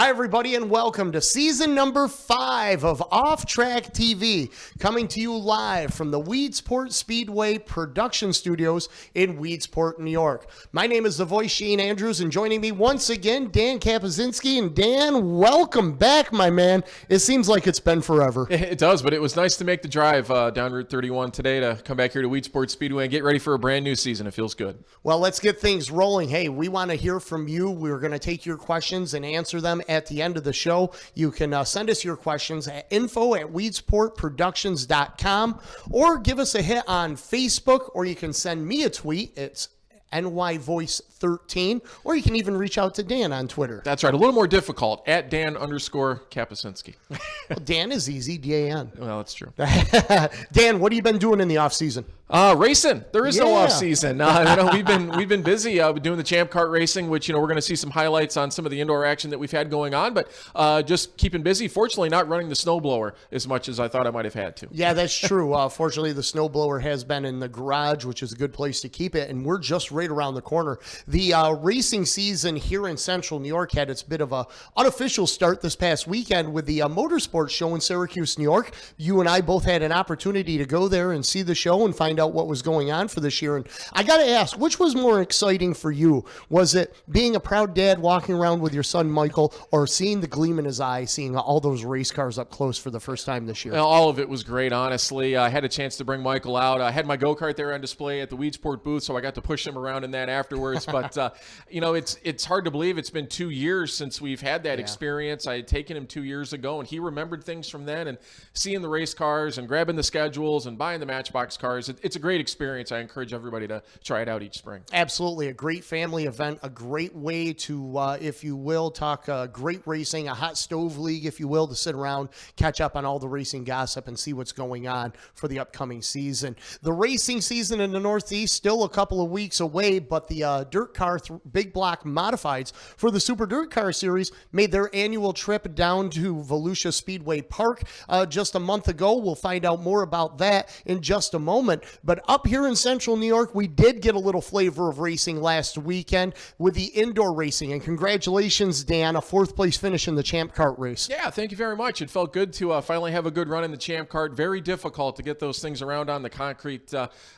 Hi, everybody, and welcome to season number 5 of Off Track TV, coming to you live from the Weedsport Speedway production studios in Weedsport, New York. My name is the voice, Shane Andrews, and joining me once again, Dan Kapuscinski. And Dan, welcome back, my man. It seems like it's been forever. It does, but it was nice to make the drive down Route 31 today to come back here to Weedsport Speedway and get ready for a brand new season. It feels good. Well, let's get things rolling. Hey, we want to hear from you. We're going to take your questions and answer them at the end of the show. You can send us your questions at info@weedsportproductions.com or give us a hit on Facebook, or you can send me a tweet. It's NYVoice13, or you can even reach out to Dan on Twitter. That's right. A little more difficult, at Dan_Kapuscinski. Well, Dan is easy, D-A-N. Well, that's true. Dan, what have you been doing in the off season? Racing. There is no off season. We've been busy doing the Champ Kart racing, which we're going to see some highlights on some of the indoor action that we've had going on, but just keeping busy. Fortunately, not running the snowblower as much as I thought I might have had to. Yeah, that's true. Fortunately, the snowblower has been in the garage, which is a good place to keep it, and we're just right around the corner. The racing season here in Central New York had its bit of a unofficial start this past weekend with the Motorsports Show in Syracuse, New York. You and I both had an opportunity to go there and see the show and find out what was going on for this year. And I got to ask, which was more exciting for you? Was it being a proud dad walking around with your son Michael, or seeing the gleam in his eye, seeing all those race cars up close for the first time this year? Well, all of it was great, honestly. I had a chance to bring Michael out. I had my go-kart there on display at the Weedsport booth, so I got to push him around in that afterwards. But it's hard to believe it's been 2 years since we've had that experience. I had taken him 2 years ago, and he remembered things from then, and seeing the race cars and grabbing the schedules and buying the Matchbox cars. It's a great experience. I encourage everybody to try it out each spring. Absolutely. A great family event, a great way to, if you will, talk great racing, a hot stove league, if you will, to sit around, catch up on all the racing gossip and see what's going on for the upcoming season. The racing season in the Northeast still a couple of weeks away, but the DIRTcar Big Block Modifieds for the Super DIRTcar Series made their annual trip down to Volusia Speedway Park just a month ago. We'll find out more about that in just a moment. But up here in Central New York, we did get a little flavor of racing last weekend with the indoor racing. And congratulations, Dan, a 4th place finish in the Champ Kart race. Yeah, thank you very much. It felt good to finally have a good run in the Champ Kart. Very difficult to get those things around on the concrete.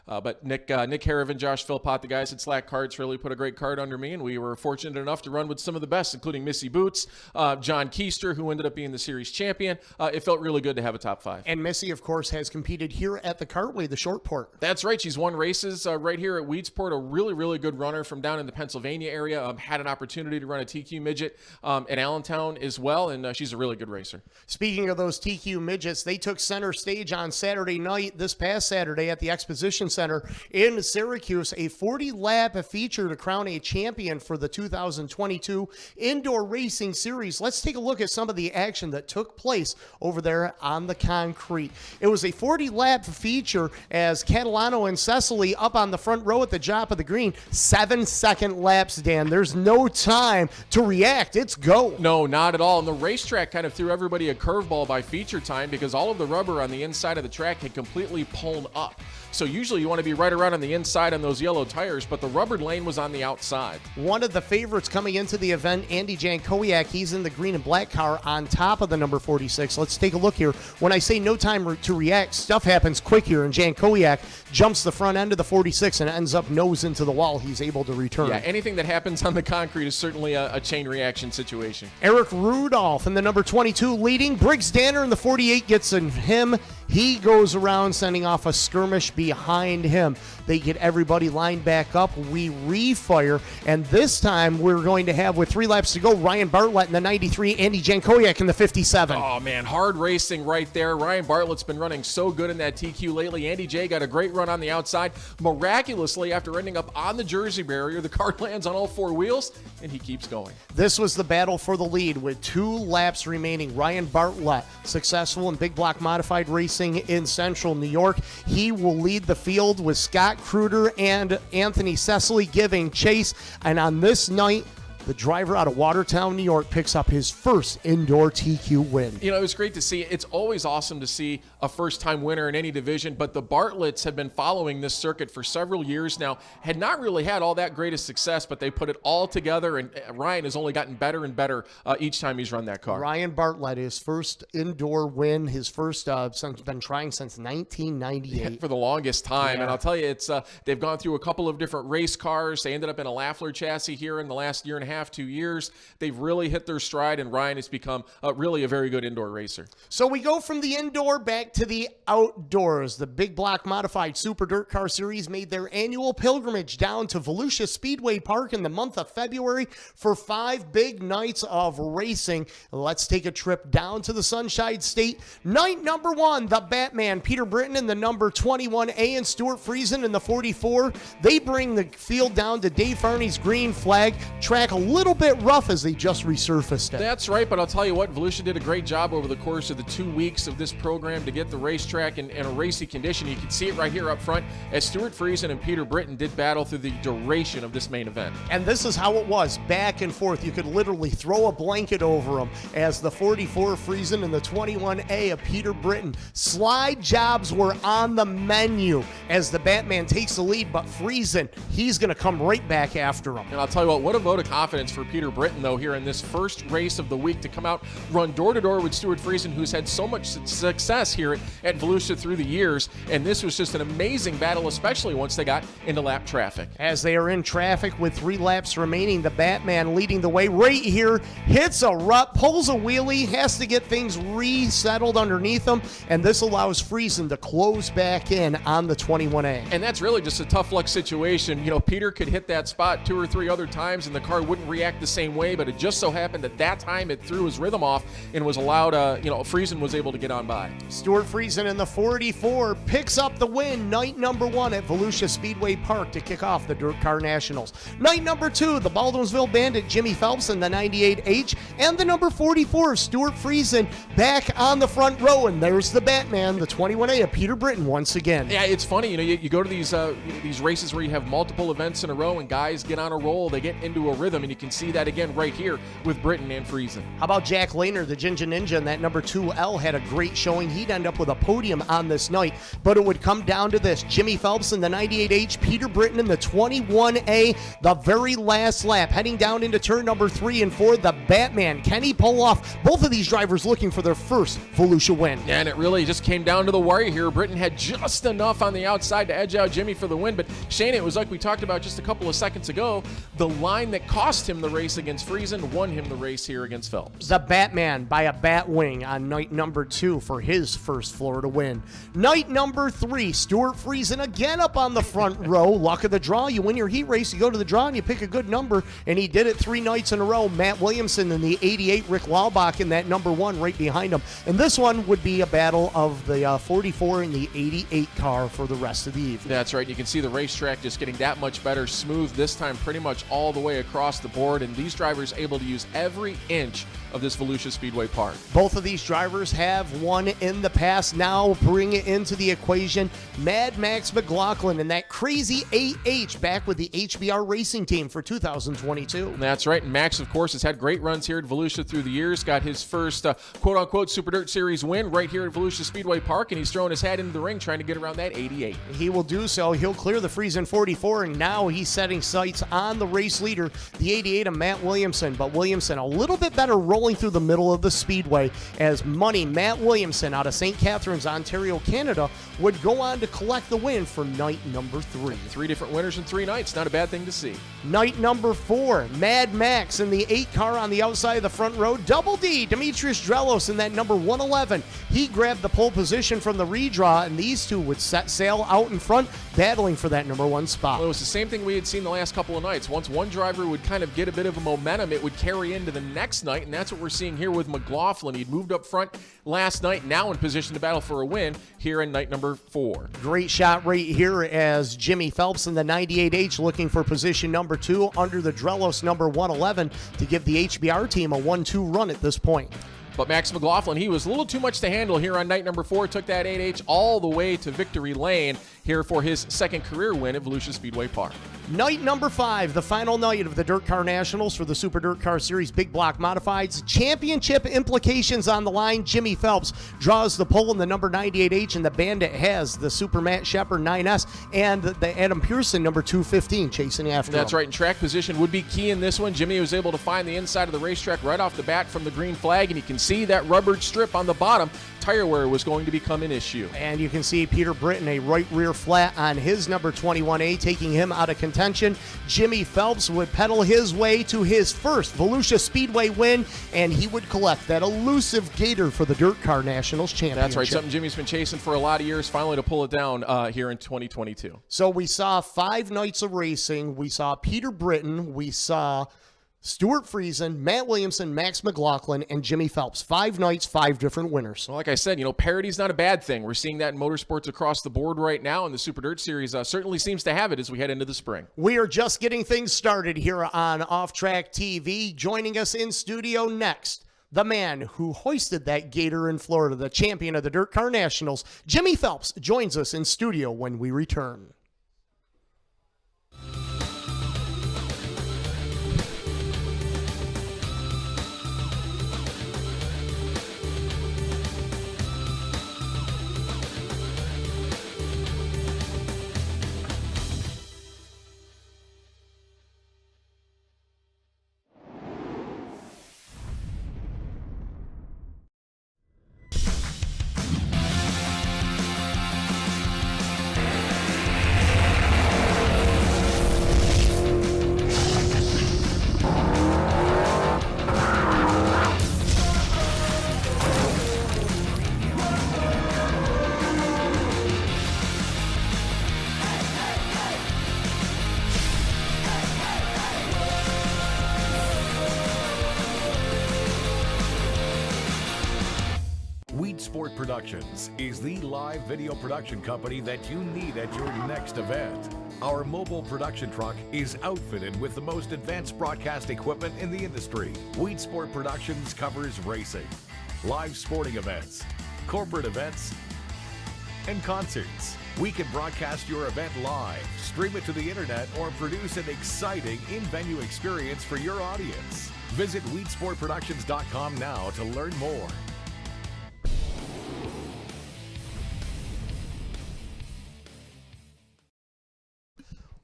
But Nick Harrivan, Josh Philpott, the guys at Slack Karts really put a great cart under me, and we were fortunate enough to run with some of the best, including Missy Boots, John Keister, who ended up being the series champion. It felt really good to have a top 5. And Missy, of course, has competed here at the Kartway, the short port. That's right. She's won races right here at Weedsport. A really, really good runner from down in the Pennsylvania area. Had an opportunity to run a TQ midget at Allentown as well, and she's a really good racer. Speaking of those TQ midgets, they took center stage on Saturday night, this past Saturday, at the Exposition Center in Syracuse, a 40-lap feature to crown a champion for the 2022 Indoor Racing Series. Let's take a look at some of the action that took place over there on the concrete. It was a 40-lap feature as Catalano and Cecily up on the front row at the top of the green. 7-second laps, Dan. There's no time to react. It's go. No, not at all. And the racetrack kind of threw everybody a curveball by feature time because all of the rubber on the inside of the track had completely pulled up. So usually you want to be right around on the inside on those yellow tires, but the rubbered lane was on the outside. One of the favorites coming into the event, Andy Jankowiak, he's in the green and black car on top of the number 46. Let's take a look here. When I say no time to react, stuff happens quick here, and Jankowiak jumps the front end of the 46 and ends up nose into the wall. He's able to return. Yeah, anything that happens on the concrete is certainly a chain reaction situation. Eric Rudolph in the number 22 leading. Briggs Danner in the 48 gets in him. He goes around sending off a skirmish behind him. They get everybody lined back up. We refire, and this time we're going to have, with 3 laps to go, Ryan Bartlett in the 93, Andy Jankowiak in the 57. Oh, man, hard racing right there. Ryan Bartlett's been running so good in that TQ lately. Andy J got a great run on the outside. Miraculously, after ending up on the Jersey barrier, the car lands on all 4 wheels, and he keeps going. This was the battle for the lead with 2 laps remaining. Ryan Bartlett, successful in big block modified racing in Central New York. He will lead the field with Scott Kruder and Anthony Cecily giving chase. And on this night, the driver out of Watertown, New York, picks up his first indoor TQ win. You know, it was great to see. It's always awesome to see a first-time winner in any division, but the Bartletts have been following this circuit for several years now, had not really had all that great a success, but they put it all together, and Ryan has only gotten better and better each time he's run that car. Ryan Bartlett, his first indoor win, his first, been trying since 1998. For the longest time. Yeah. And I'll tell you, it's they've gone through a couple of different race cars. They ended up in a Lafleur chassis here in the last year and a half, 2 years. They've really hit their stride, and Ryan has become really a very good indoor racer. So we go from the indoor back to the outdoors. The Big Block Modified Super Dirt Car Series made their annual pilgrimage down to Volusia Speedway Park in the month of February for 5 big nights of racing. Let's take a trip down to the Sunshine State. Night number 1, the Batman, Peter Britton in the number 21A and Stuart Friesen in the 44. They bring the field down to Dave Farney's green flag. Track a little bit rough as they just resurfaced it. That's right, but I'll tell you what, Volusia did a great job over the course of the 2 weeks of this program to get the racetrack in a racy condition. You can see it right here up front as Stuart Friesen and Peter Britton did battle through the duration of this main event. And this is how it was, back and forth. You could literally throw a blanket over them as the 44 Friesen and the 21A of Peter Britton. Slide jobs were on the menu as the Batman takes the lead, but Friesen, he's going to come right back after him. And I'll tell you what a vote of confidence for Peter Britton, though, here in this first race of the week to come out, run door-to-door with Stuart Friesen, who's had so much success here at Volusia through the years. And this was just an amazing battle, especially once they got into lap traffic. As they are in traffic with 3 laps remaining, the Batman leading the way right here, hits a rut, pulls a wheelie, has to get things resettled underneath him, and this allows Friesen to close back in on the 21A. And that's really just a tough luck situation. You know, Peter could hit that spot 2 or 3 other times and the car wouldn't react the same way, but it just so happened that that time it threw his rhythm off and was allowed, Friesen was able to get on by. Stuart Friesen in the 44 picks up the win, night number 1 at Volusia Speedway Park to kick off the DIRTcar Nationals. Night number 2, the Baldwinsville Bandit Jimmy Phelps in the 98H and the number 44 Stuart Friesen back on the front row, and there's the Batman, the 21A of Peter Britton once again. Yeah, it's funny, you go to these races where you have multiple events in a row and guys get on a roll, they get into a rhythm, and you can see that again right here with Britton and Friesen. How about Jack Lehner, the Ginger Ninja, and that number 2L had a great showing. He'd end up with a podium on this night, but it would come down to this. Jimmy Phelps in the 98H, Peter Britton in the 21A, the very last lap, heading down into turn number 3 and 4, the Batman. Can he pull off? Both of these drivers looking for their first Volusia win. Yeah, and it really just came down to the wire here. Britton had just enough on the outside to edge out Jimmy for the win, but Shane, it was like we talked about just a couple of seconds ago, the line that cost him the race against Friesen won him the race here against Phelps. The Batman by a bat wing on night number 2 for his first Florida win. Night number 3, Stuart Friesen again up on the front row. Luck of the draw, you win your heat race, you go to the draw and you pick a good number, and he did it 3 nights in a row. Matt Williamson in the 88, Rick Laubach in that number 1 right behind him. And this one would be a battle of the 44 and the 88 car for the rest of the evening. That's right. You can see the racetrack just getting that much better, smooth this time pretty much all the way across the board, and these drivers able to use every inch of this Volusia Speedway Park. Both of these drivers have won in the past. Now bring it into the equation. Mad Max McLaughlin and that crazy 8H back with the HBR Racing Team for 2022. That's right. And Max, of course, has had great runs here at Volusia through the years. Got his first quote-unquote Super Dirt Series win right here at Volusia Speedway Park, and he's throwing his hat into the ring trying to get around that 88. He will do so. He'll clear the Friesen 44, and now he's setting sights on the race leader, the 88 of Matt Williamson. But Williamson a little bit better rolling through the middle of the speedway as Money Matt Williamson out of St. Catharines, Ontario, Canada would go on to collect the win for night number 3. 3 different winners in 3 nights. Not a bad thing to see. Night number 4, Mad Max in the 8 car on the outside of the front row. Double D, Demetrius Drelos in that number 111. He grabbed the pole position from the redraw, and these two would set sail out in front, battling for that number 1 spot. Well, it was the same thing we had seen the last couple of nights. Once one driver would kind of get a bit of a momentum, it would carry into the next night, and that's what we're seeing here with McLaughlin. He'd moved up front last night, now in position to battle for a win here in night number 4. Great shot right here as Jimmy Phelps in the 98H looking for position number 2 under the Drelos number 111 to give the HBR team a 1-2 run at this point. But Max McLaughlin, he was a little too much to handle here on night number 4, took that 8H all the way to victory lane here for his second career win at Volusia Speedway Park. Night number 5, the final night of the DIRTcar Nationals for the Super Dirt Car Series Big Block Modifieds. Championship implications on the line. Jimmy Phelps draws the pole in the number 98H, and the Bandit has the Super Matt Shepard 9S and the Adam Pearson number 215 chasing after That's him. right, and track position would be key in this one. Jimmy was able to find the inside of the racetrack right off the bat from the green flag, and you can see that rubbered strip on the bottom. Tire wear was going to become an issue. And you can see Peter Britton, a right rear flat on his number 21A, taking him out of contention. Jimmy Phelps would pedal his way to his first Volusia Speedway win, and he would collect that elusive gator for the DIRTcar Nationals championship. That's right, something Jimmy's been chasing for a lot of years, finally to pull it down here in 2022. So we saw 5 nights of racing. We saw Peter Britton. We saw Stuart Friesen, Matt Williamson, Max McLaughlin, and Jimmy Phelps. 5 nights, 5 different winners. Well, like I said, parity's not a bad thing. We're seeing that in motorsports across the board right now, and the Super Dirt Series certainly seems to have it as we head into the spring. We are just getting things started here on Off Track TV. Joining us in studio next, the man who hoisted that gator in Florida, the champion of the DIRTcar Nationals, Jimmy Phelps, joins us in studio when we return. Weedsport Productions is the live video production company that you need at your next event. Our mobile production truck is outfitted with the most advanced broadcast equipment in the industry. Weedsport Productions covers racing, live sporting events, corporate events, and concerts. We can broadcast your event live, stream it to the internet, or produce an exciting in-venue experience for your audience. Visit weedsportproductions.com now to learn more.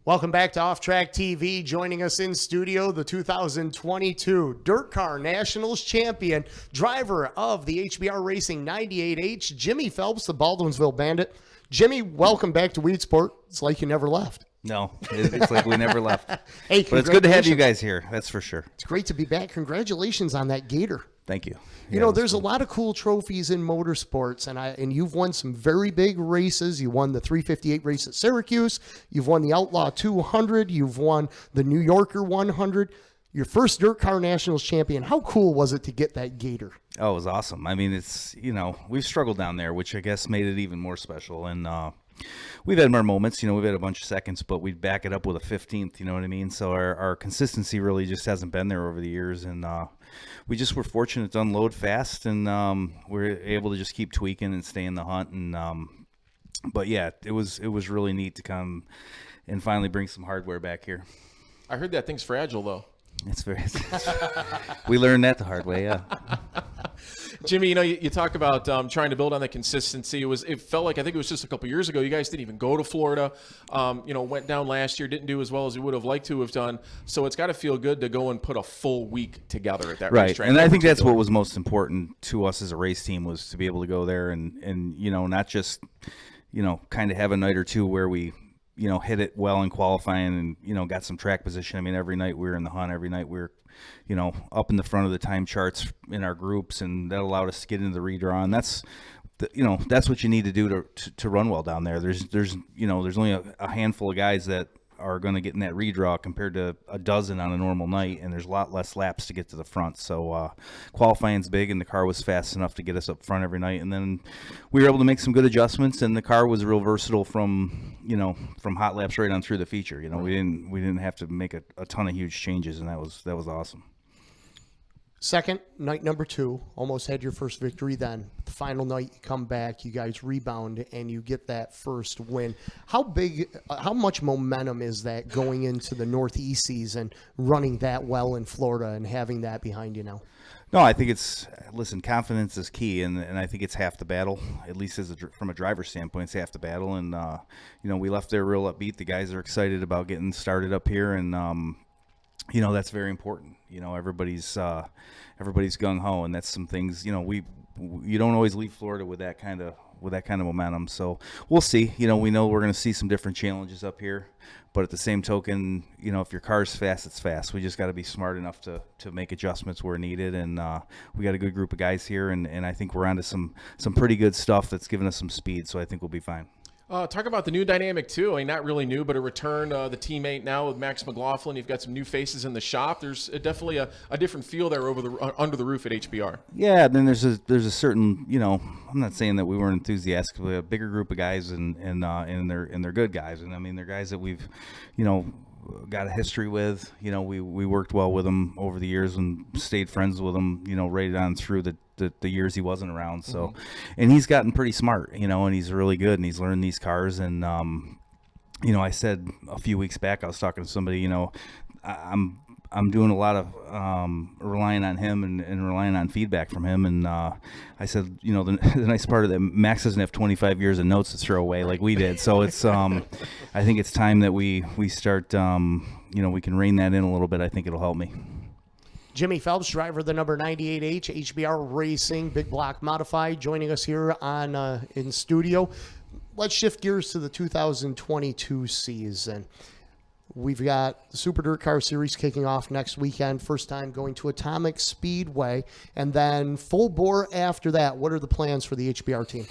Welcome back to Off Track TV. Joining us in studio, the 2022 DIRTcar Nationals champion, driver of the HBR Racing 98H, Jimmy Phelps, the Baldwinsville Bandit. Jimmy, welcome back to Weedsport. It's like you never left. No, it's like we never left. Hey, but it's good to have you guys here. That's for sure. It's great to be back. Congratulations on that gator. Thank you. You know, there's a lot of cool trophies in motorsports, and you've won some very big races. You won the 358 race at Syracuse. You've won the Outlaw 200. You've won the New Yorker 100. Your first DIRTcar Nationals champion. How cool was it to get that gator? Oh, it was awesome. I mean, it's, we've struggled down there, which I guess made it even more special. And we've had more moments. We've had a bunch of seconds, but we'd back it up with a 15th, you know what I mean? So our consistency really just hasn't been there over the years. And we just were fortunate to unload fast, and we're able to just keep tweaking and stay in the hunt. And but yeah, it was really neat to come and finally bring some hardware back here. I heard that thing's fragile, though. It's very. We learned that the hard way, yeah. Jimmy, you talk about trying to build on the consistency. It felt like, I think it was just a couple years ago, you guys didn't even go to Florida. Went down last year, didn't do as well as you would have liked to have done. So it's got to feel good to go and put a full week together at that racetrack. And I think that's what was most important to us as a race team, was to be able to go there and not just kind of have a night or two where we hit it well in qualifying and, got some track position. I mean, every night we were in the hunt. Every night we were, up in the front of the time charts in our groups, and that allowed us to get into the redraw. And that's, that's what you need to do to run well down there. There's only a handful of guys that are going to get in that redraw compared to a dozen on a normal night, and there's a lot less laps to get to the front. So qualifying's big, and the car was fast enough to get us up front every night. And then we were able to make some good adjustments, and the car was real versatile from hot laps right on through the feature. We didn't have to make a ton of huge changes, and that was awesome. Second, night number 2, almost had your first victory then. The final night, you come back, you guys rebound, and you get that first win. How much momentum is that going into the Northeast season, running that well in Florida and having that behind you now? No, I think listen, confidence is key, and I think it's half the battle, at least from a driver's standpoint, it's half the battle. And, we left there real upbeat. The guys are excited about getting started up here, and, that's very important. Everybody's gung-ho, and that's some things, you don't always leave Florida with that kind of momentum. So we'll see. We know we're going to see some different challenges up here, but at the same token, if your car's fast, it's fast. We just got to be smart enough to make adjustments where needed, and we got a good group of guys here, and I think we're onto some pretty good stuff that's giving us some speed. So I think we'll be fine. Talk about the new dynamic, too. I mean, not really new, but a return, the teammate now with Max McLaughlin. You've got some new faces in the shop. There's definitely a different feel there under the roof at HBR. Yeah, then there's a certain, I'm not saying that we weren't enthusiastic, but a bigger group of guys, and they're good guys. And, I mean, they're guys that we've, got a history with. We worked well with them over the years and stayed friends with them, right on through the years he wasn't around. So, and he's gotten pretty smart, and he's really good, and he's learned these cars. And, I said a few weeks back, I was talking to somebody, I'm doing a lot of relying on him and relying on feedback from him. And I said, the nice part of that, Max doesn't have 25 years of notes to throw away like we did. So it's, I think it's time that we start, we can rein that in a little bit. I think it'll help me. Jimmy Phelps, driver of the number 98H, HBR Racing, Big Block Modified, joining us here in studio. Let's shift gears to the 2022 season. We've got the Super Dirt Car Series kicking off next weekend. First time going to Atomic Speedway, and then full bore after that. What are the plans for the HBR team?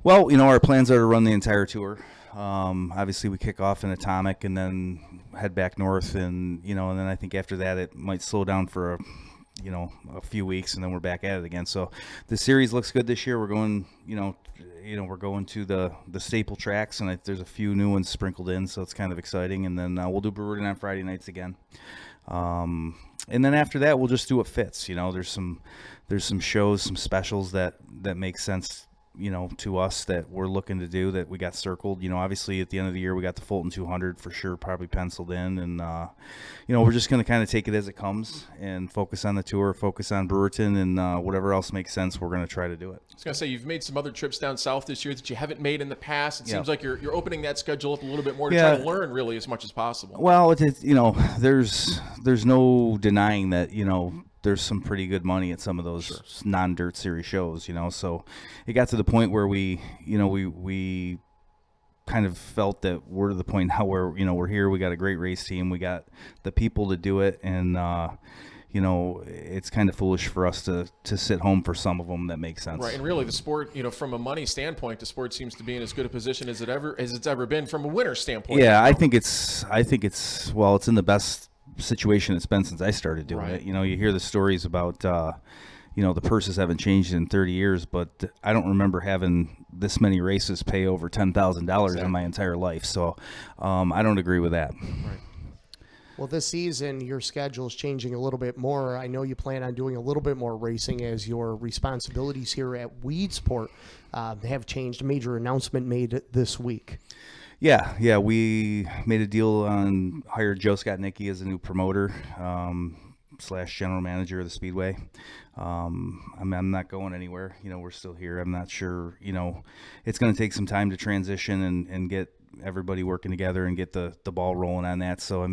Well, our plans are to run the entire tour. Obviously, we kick off in Atomic and then head back north, and and then I think after that it might slow down for a few weeks, and then we're back at it again. So the series looks good this year. We're going, we're going to the staple tracks, and there's a few new ones sprinkled in, so it's kind of exciting. And then we'll do Brewerton on Friday nights again. And then after that, we'll just do what fits. There's some shows, some specials that make sense, to us that we're looking to do that we got circled. Obviously at the end of the year we got the Fulton 200 for sure, probably penciled in, and we're just going to kind of take it as it comes and focus on the tour, focus on Brewerton, and whatever else makes sense, we're going to try to do it. I was going to say, you've made some other trips down south this year that you haven't made in the past. It seems like you're opening that schedule up a little bit more to try to learn really as much as possible. Well, there's no denying that, there's some pretty good money at some of those non-dirt series shows, so it got to the point where we kind of felt that we're to the point now where, we're here, we got a great race team, we got the people to do it, and it's kind of foolish for us to sit home for some of them that make sense. Right, and really the sport, from a money standpoint, the sport seems to be in as good a position as it's ever been from a winner standpoint. Yeah, I think it's it's in the best situation it's been since I started doing it. You hear the stories about the purses haven't changed in 30 years, but I don't remember having this many races pay over $10,000 in my entire life. So I don't agree with that. Right. Well, this season, your schedule is changing a little bit more. I know you plan on doing a little bit more racing as your responsibilities here at Weedsport have changed. A major announcement made this week. Yeah, we made a deal on hired Joe Scott-Nicky as a new promoter / general manager of the Speedway. I'm not going anywhere. We're still here. I'm not sure. It's going to take some time to transition and get everybody working together and get the ball rolling on that. So,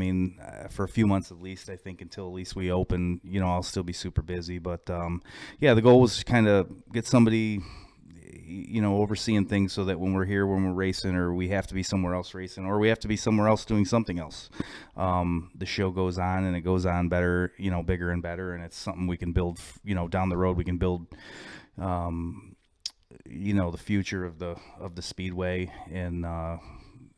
for a few months at least, I think until at least we open, I'll still be super busy. But, the goal was to kind of get somebody overseeing things so that when we're here, when we're racing, or we have to be somewhere else racing, or we have to be somewhere else doing something else, the show goes on, and it goes on better, bigger and better, and it's something we can build, down the road. We can build, the future of the Speedway, and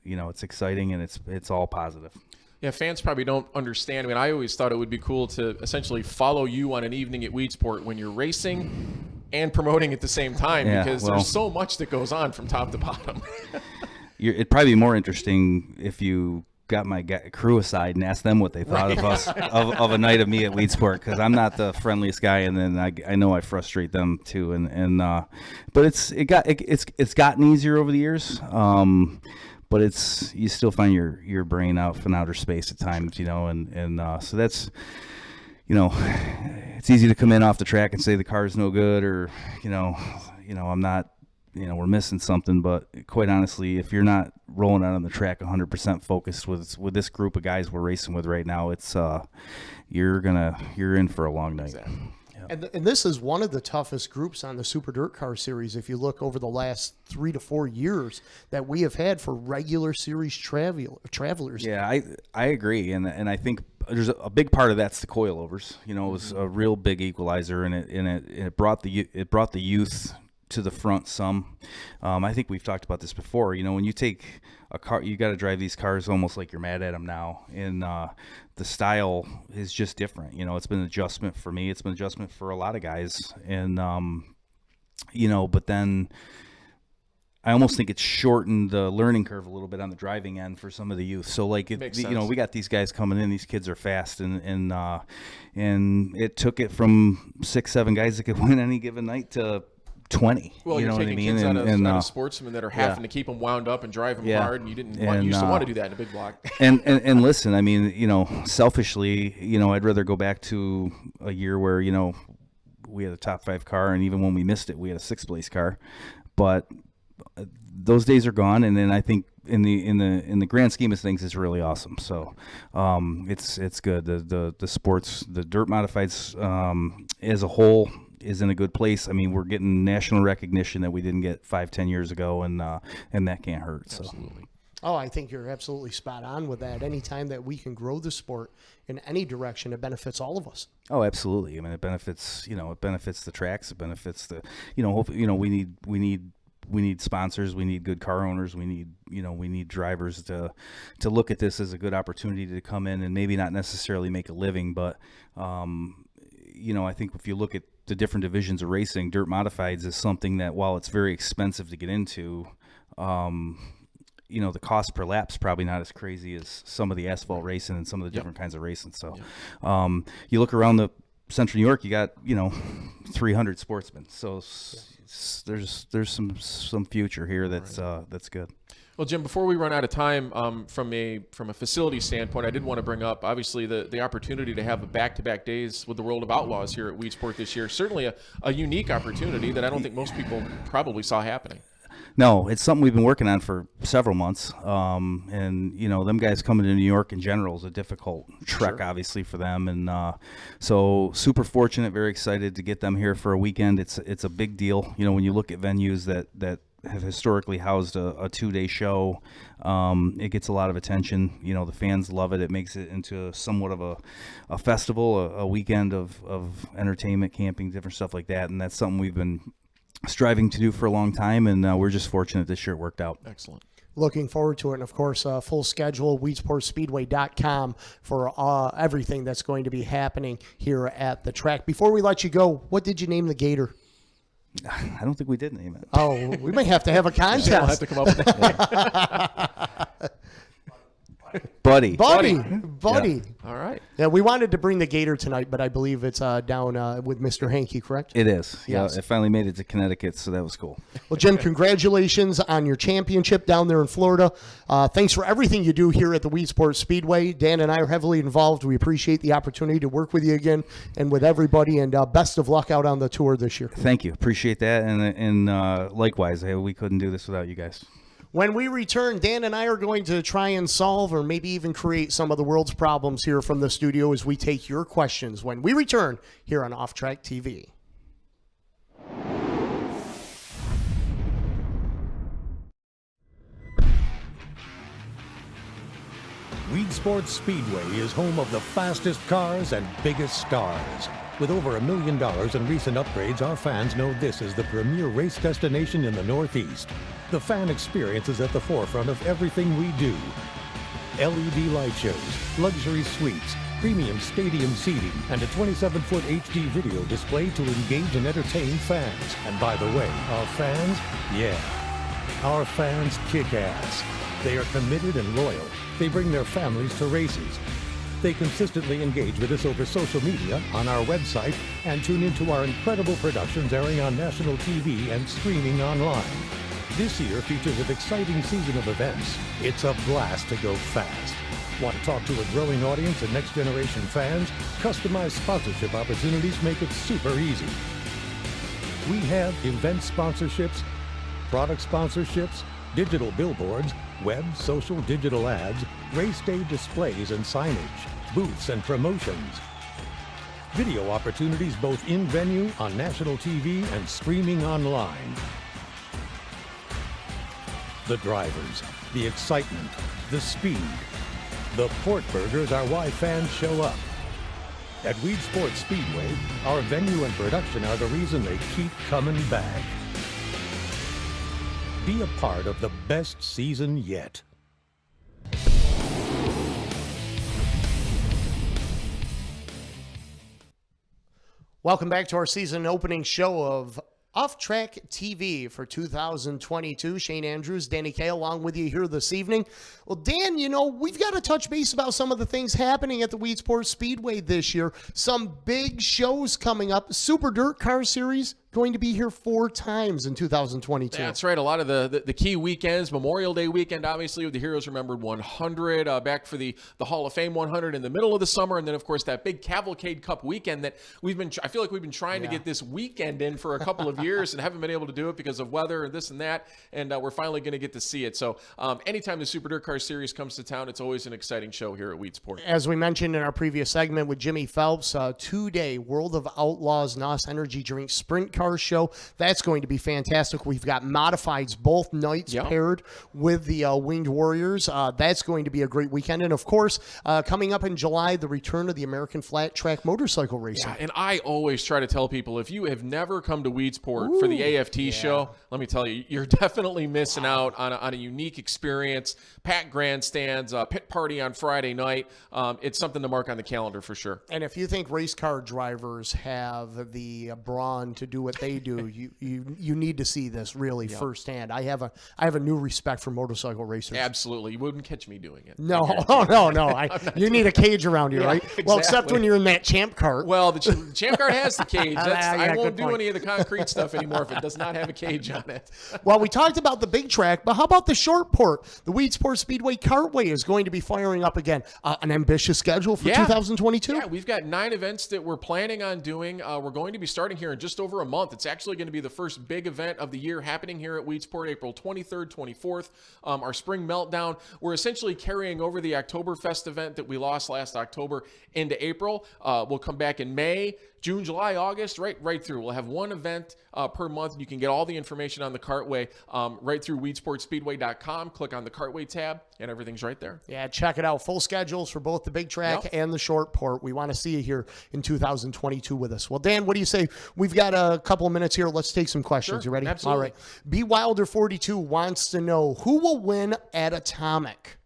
it's exciting, and it's all positive. Yeah, fans probably don't understand. I always thought it would be cool to essentially follow you on an evening at Weedsport when you're racing and promoting at the same time, because there's so much that goes on from top to bottom. It'd probably be more interesting if you got my crew aside and asked them what they thought of us of a night of me at Weedsport, because I'm not the friendliest guy, and then I know I frustrate them too, but it's gotten easier over the years, but you still find your brain out in outer space at times, so that's, it's easy to come in off the track and say the car's no good, or I'm not, we're missing something. But quite honestly, if you're not rolling out on the track 100% focused with this group of guys we're racing with right now, it's you're in for a long night. Exactly. And this is one of the toughest groups on the Super Dirt Car Series, if you look over the last 3 to 4 years that we have had for regular series travelers. Yeah, I agree, and I think there's a big part of that's the coilovers. It was a real big equalizer, and it brought the youth to the front some. I think we've talked about this before. When you take a car, you got to drive these cars almost like you're mad at them now, and the style is just different. It's been an adjustment for me. It's been an adjustment for a lot of guys, and but then I almost think it's shortened the learning curve a little bit on the driving end for some of the youth. So like, we got these guys coming in, these kids are fast, and it took it from 6-7 guys that could win any given night to 20. Well, you know you're what I taking mean? kids And out of sportsmen that are having to keep them wound up and drive them hard, and you used to want to do that in a big block. and listen, I mean, selfishly, I'd rather go back to a year where, we had a top 5 car, and even when we missed it, we had a 6th place car. But those days are gone, and then I think in the grand scheme of things, it's really awesome. So it's good. The sports, the dirt modifieds as a whole is in a good place. I mean, we're getting national recognition that we didn't get 5-10 years ago, and that can't hurt. So. Absolutely. Oh, I think you're absolutely spot on with that. Anytime that we can grow the sport in any direction, it benefits all of us. Oh, absolutely. I mean, it benefits the tracks. It benefits the, we need sponsors. We need good car owners. We need drivers to look at this as a good opportunity to come in and maybe not necessarily make a living, but I think if you look at the different divisions of racing, dirt modifieds is something that, while it's very expensive to get into, the cost per lap's probably not as crazy as some of the asphalt racing and some of the different kinds of racing. So you look around the Central New York, you got 300 sportsmen. So there's some future here that's good. Well, Jim, before we run out of time, from a facility standpoint, I did want to bring up, obviously, the opportunity to have a back-to-back days with the World of Outlaws here at Weedsport this year. Certainly a unique opportunity that I don't think most people probably saw happening. No, it's something we've been working on for several months. And, them guys coming to New York in general is a difficult trek, obviously, for them. And so super fortunate, very excited to get them here for a weekend. It's a big deal. When you look at venues that have historically housed a 2-day show, it gets a lot of attention. The fans love it. It makes it into somewhat of a festival, a weekend of entertainment, camping, different stuff like that. And that's something we've been striving to do for a long time, and we're just fortunate this year it worked out. Excellent. Looking forward to it. And, of course, full schedule, weedsportspeedway.com for everything that's going to be happening here at the track. Before we let you go, what did you name the Gator? I don't think we did name it. Oh, we may have to have a contest. We'll have to come up with that. Buddy. Yeah. All right. Yeah, we wanted to bring the Gator tonight, but I believe it's down with Mr. Hankey, correct? It is. Yes. Yeah, it finally made it to Connecticut, so that was cool. Well, Jim, congratulations on your championship down there in Florida. Thanks for everything you do here at the Weedsport Speedway. Dan and I are heavily involved. We appreciate the opportunity to work with you again and with everybody, and best of luck out on the tour this year. Thank you. Appreciate that, and likewise, we couldn't do this without you guys. When we return, Dan and I are going to try and solve or maybe even create some of the world's problems here from the studio as we take your questions when we return here on Off Track TV. Weedsport Speedway is home of the fastest cars and biggest stars. With over $1 million in recent upgrades, our fans know this is the premier race destination in the Northeast. The fan experience is at the forefront of everything we do. LED light shows, luxury suites, premium stadium seating, and a 27-foot HD video display to engage and entertain fans. And by the way, our fans? Yeah, our fans kick ass. They are committed and loyal. They bring their families to races. They consistently engage with us over social media, on our website, and tune into our incredible productions airing on national TV and streaming online. This year features an exciting season of events. It's a blast to go fast. Want to talk to a growing audience and next-generation fans? Customized sponsorship opportunities make it super easy. We have event sponsorships, product sponsorships, digital billboards, web, social, digital ads, race day displays and signage, booths and promotions. Video opportunities both in venue, on national TV, and streaming online. The drivers, the excitement, the speed. The Port Burgers are why fans show up. At Weedsport Speedway, our venue and production are the reason they keep coming back. Be a part of the best season yet. Welcome back to our season opening show of Off Track TV for 2022. Shane Andrews, Danny Kay, along with you here this evening. Well, Dan, you know, we've got to touch base about some of the things happening at the Weedsport Speedway this year. Some big shows coming up. Super Dirt Car Series going to be here 4 times in 2022. That's right. A lot of the key weekends. Memorial Day weekend, obviously, with the Heroes Remembered 100, back for the Hall of Fame 100 in the middle of the summer, and then, of course, that big Cavalcade Cup weekend that I feel like we've been trying to get this weekend in for a couple of years and haven't been able to do it because of weather and this and that, and we're finally going to get to see it. So anytime the Super Dirt Car Series comes to town, it's always an exciting show here at Weedsport. As we mentioned in our previous segment with Jimmy Phelps, 2-day World of Outlaws NOS Energy Drink Sprint Car Show. That's going to be fantastic. We've got modifieds both nights paired with the Winged Warriors. That's going to be a great weekend. And, of course, coming up in July, the return of the American Flat Track Motorcycle Racing. Yeah, and I always try to tell people, if you have never come to Weedsport for the AFT show, let me tell you, you're definitely missing out on a unique experience. Packed grandstands, pit party on Friday night. It's something to mark on the calendar for sure. And if you think race car drivers have the brawn to do what they do, you need to see this really firsthand. I have a new respect for motorcycle racers. Absolutely. You wouldn't catch me doing it. No. You need a cage around you, right? Exactly. Well, except when you're in that champ cart. Well, the champ cart has the cage. I won't good do point. any of the concrete stuff anymore if it does not have a cage on it. Well, we talked about the big track, but how about the short port? The Weedsport Speedway Cartway is going to be firing up again. An ambitious schedule for 2022? Yeah, we've got 9 events that we're planning on doing. We're going to be starting here in just over a month. It's actually going to be the first big event of the year happening here at Weedsport, April 23rd, 24th. Our Spring Meltdown. We're essentially carrying over the Oktoberfest event that we lost last October into April. We'll come back in May, June, July, August, right through. We'll have one event per month. You can get all the information on the Cartway right through weedsportspeedway.com. Click on the Cartway tab, and everything's right there. Yeah, check it out. Full schedules for both the big track and the short port. We want to see you here in 2022 with us. Well, Dan, what do you say? We've got a couple of minutes here. Let's take some questions. Sure, you ready? absolutely. All right. B. Wilder 42 wants to know who will win at Atomic.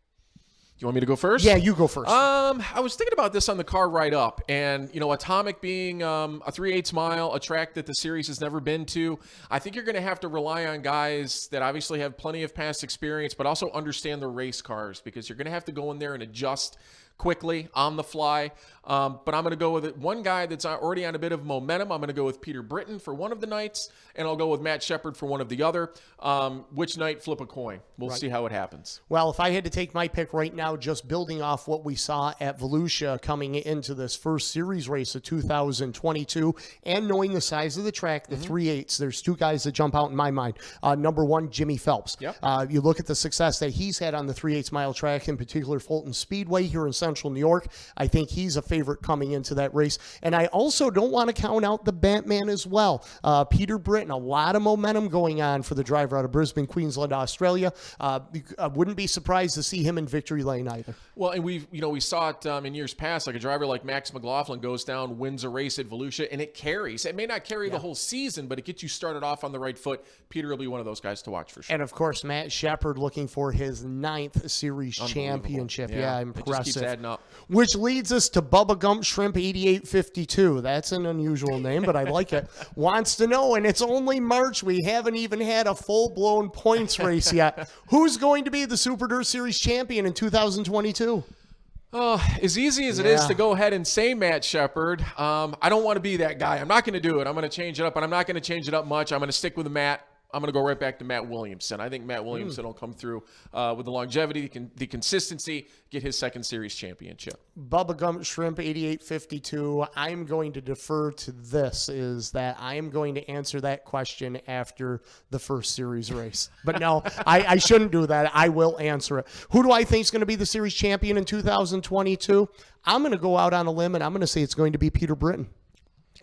You want me to go first? Yeah, you go first. I was thinking about this on the car ride up, and Atomic being a 3/8 mile, a track that the series has never been to, I think you're going to have to rely on guys that obviously have plenty of past experience, but also understand the race cars, because you're going to have to go in there and adjust quickly on the fly. But I'm going to go with one guy that's already on a bit of momentum. I'm going to go with Peter Britton for one of the nights, and I'll go with Matt Shepard for one of the other. Which night, flip a coin. We'll see how it happens. Well, if I had to take my pick right now, just building off what we saw at Volusia coming into this first series race of 2022, and knowing the size of the track, the 3/8, there's 2 guys that jump out in my mind. Number 1, Jimmy Phelps. Yep. You look at the success that he's had on the 3/8 mile track, in particular Fulton Speedway here in Central New York. I think he's a favorite coming into that race. And I also don't want to count out the Batman as well. Peter Britton, a lot of momentum going on for the driver out of Brisbane, Queensland, Australia. I wouldn't be surprised to see him in victory lane either. Well, and we saw it in years past, like a driver like Max McLaughlin goes down, wins a race at Volusia, and it carries. It may not carry the whole season, but it gets you started off on the right foot. Peter will be one of those guys to watch for sure. And, of course, Matt Shepard looking for his 9th series championship. Yeah, It just keeps impressive. adding up. Which leads us to Bubba Gump Shrimp 8852. That's an unusual name, but I like it. Wants to know, and it's only March. We haven't even had a full-blown points race yet. Who's going to be the Super Dirt Series champion in 2022? Oh, as easy as it is to go ahead and say Matt Shepard, I don't want to be that guy. I'm not going to do it. I'm going to change it up, and I'm not going to change it up much. I'm going to stick with Matt. I'm going to go right back to Matt Williamson. I think Matt Williamson will come through with the longevity, the consistency, get his second series championship. Bubba Gump Shrimp 8852. I'm going to defer to this, is that I am going to answer that question after the first series race. But no, I shouldn't do that. I will answer it. Who do I think is going to be the series champion in 2022? I'm going to go out on a limb, and I'm going to say it's going to be Peter Britton.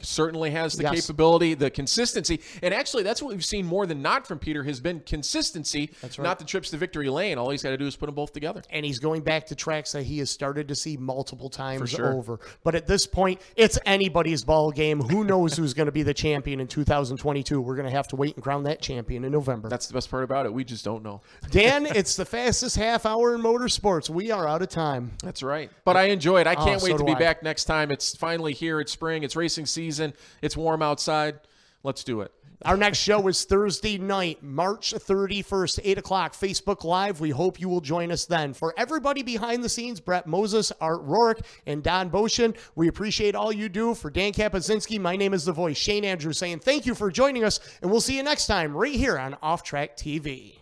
Certainly has the capability, the consistency, and actually that's what we've seen more than not from Peter has been consistency. That's right. Not the trips to victory lane. All he's got to do is put them both together. And he's going back to tracks that he has started to see multiple times over. But at this point, it's anybody's ball game. Who knows who's going to be the champion in 2022? We're going to have to wait and crown that champion in November. That's the best part about it. We just don't know. Dan, it's the fastest half hour in motorsports. We are out of time. That's right. But I enjoy it. I can't wait to be back next time. It's finally here. It's spring. It's racing season. It's warm outside. Let's do it. Our next show is Thursday night, March 31st, 8 o'clock, Facebook Live. We hope you will join us then. For everybody behind the scenes, Brett Moses, Art Rourke, and Don Boshin, we appreciate all you do. For Dan Kapuscinski, my name is The Voice, Shane Andrews, saying thank you for joining us, and we'll see you next time right here on Off Track TV.